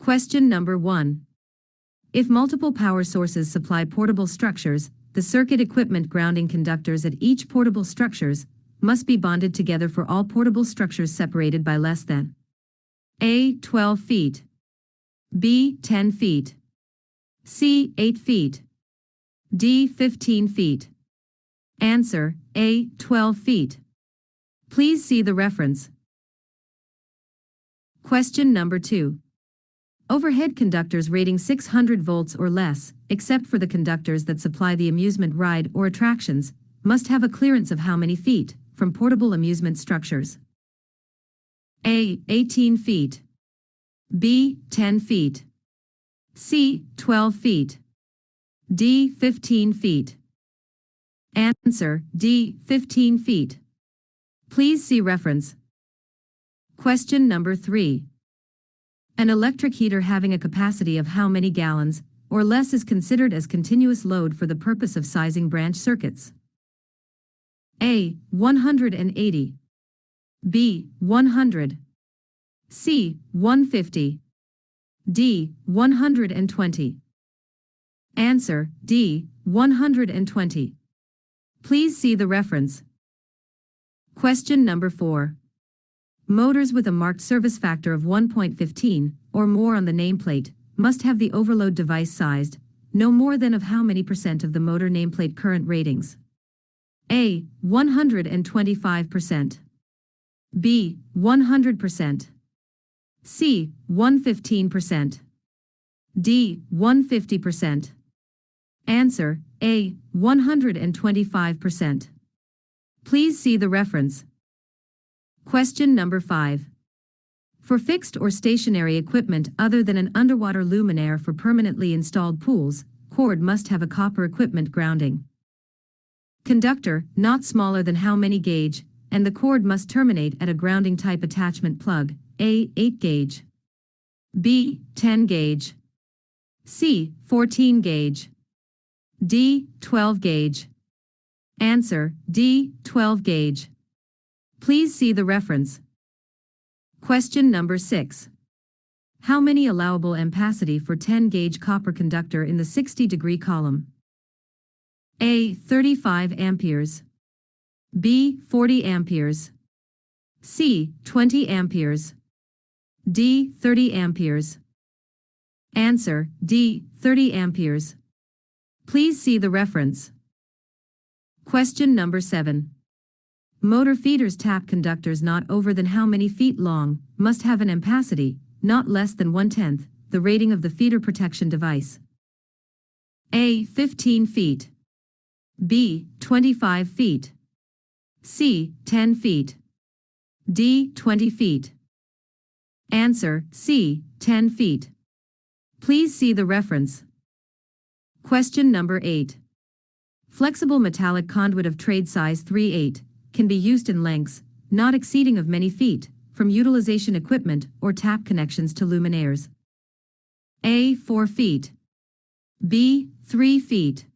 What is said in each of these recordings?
Question number 1. If multiple power sources supply portable structures, the circuit equipment grounding conductors at each portable structures must be bonded together for all portable structures separated by less than A. 12 feet, B. 10 feet, C. 8 feet, D. 15 feet. Answer: A. 12 feet. Please see the reference. Question number 2. Overhead conductors rating 600 volts or less, except for the conductors that supply the amusement ride or attractions, must have a clearance of how many feet from portable amusement structures? A. 18 feet, B. 10 feet, C. 12 feet, D. 15 feet. Answer: D. 15 feet. Please see reference. Question number 3. An electric heater having a capacity of how many gallons or less is considered as continuous load for the purpose of sizing branch circuits? A. 180, B. 100, C. 150, D. 120. Answer: D. 120. Please see the reference. Question number 4. Motors with a marked service factor of 1.15 or more on the nameplate must have the overload device sized no more than of how many % of the motor nameplate current ratings? A. 125%, B. 100%, C. 115%, D. 150%. Answer: A. 125%. Please see the reference. Question number 5. For fixed or stationary equipment other than an underwater luminaire for permanently installed pools, cord must have a copper equipment grounding conductor not smaller than how many gauge, and the cord must terminate at a grounding type attachment plug, A. 8 gauge, B. 10 gauge, C. 14 gauge, D. 12 gauge. Answer: D. 12 gauge. Please see the reference. Question number 6. How many allowable ampacity for 10 gauge copper conductor in the 60-degree column? A. 35 amperes, B. 40 amperes, C. 20 amperes, D. 30 amperes. Answer: D. 30 amperes. Please see the reference. Question number 7. Motor feeders tap conductors not over than how many feet long must have an ampacity not less than 1/10 the rating of the feeder protection device? A. 15 feet, B. 25 feet, C. 10 feet, D. 20 feet. Answer: C. 10 feet. Please see the reference. Question number 8. Flexible metallic conduit of trade size 3/8 can be used in lengths not exceeding of many feet from utilization equipment or tap connections to luminaires. A. 4 feet, B. 3 feet,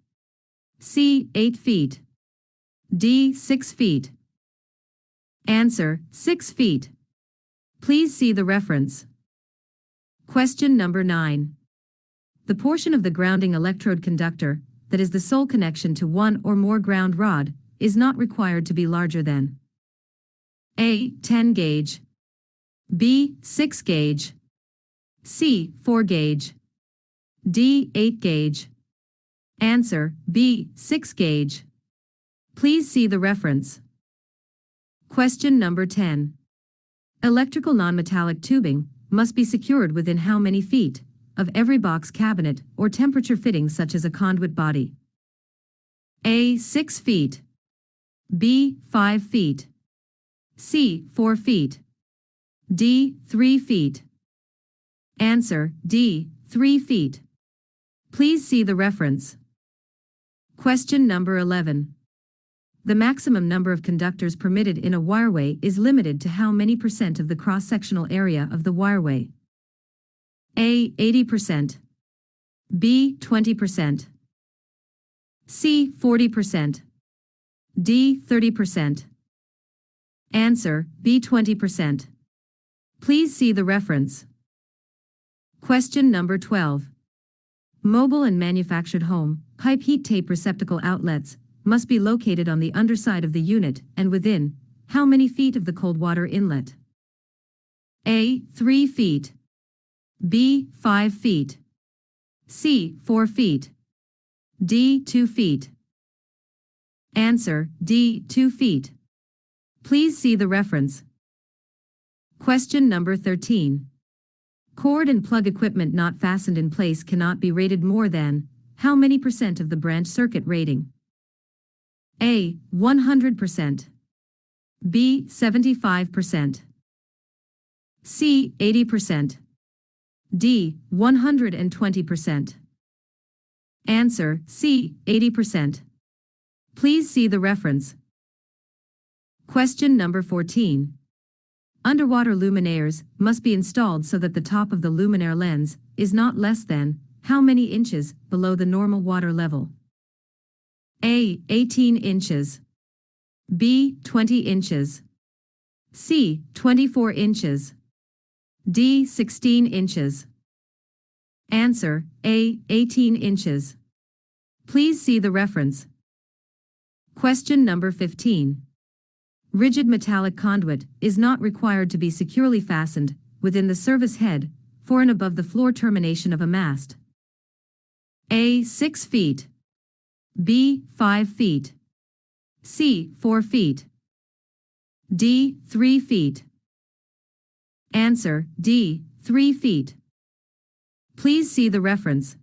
C. 8 feet, D. 6 feet. Answer: 6 feet. Please see the reference. Question number 9. The portion of the grounding electrode conductor that is the sole connection to one or more ground rod is not required to be larger than A. 10 gauge, B. 6 gauge, C. 4 gauge, D. 8 gauge. Answer: B. 6 gauge. Please see the reference. Question number 10. Electrical non-metallic tubing must be secured within how many feet of every box cabinet or temperature fitting such as a conduit body? A. 6 feet, B. 5 feet, C. 4 feet, D. 3 feet. Answer: D. 3 feet. Please see the reference. Question number 11. The maximum number of conductors permitted in a wireway is limited to how many % of the cross-sectional area of the wireway? A. 80%, B. 20%, C. 40%, D. 30%. Answer: B. 20%. Please see the reference. Question number 12. Mobile and manufactured home pipe heat tape receptacle outlets must be located on the underside of the unit and within how many feet of the cold water inlet? A. 3 feet. B. 5 feet. C. 4 feet. D. 2 feet. Answer: D. 2 feet. Please see the reference. Question number 13. Cord and plug equipment not fastened in place cannot be rated more than how many % of the branch circuit rating? A. 100%. B. 75%. C. 80%. D. 120%. Answer: C. 80%. Please see the reference. Question number 14. Underwater luminaires must be installed so that the top of the luminaire lens is not less than how many inches below the normal water level? A. 18 inches. B. 20 inches. C. 24 inches. D. 16 inches. Answer: A. 18 inches. Please see the reference. Question number 15. Rigid metallic conduit is not required to be securely fastened within the service head for and above the floor termination of a mast. A. 6 feet. B. 5 feet. C. 4 feet. D. 3 feet. Answer: D. 3 feet. Please see the reference.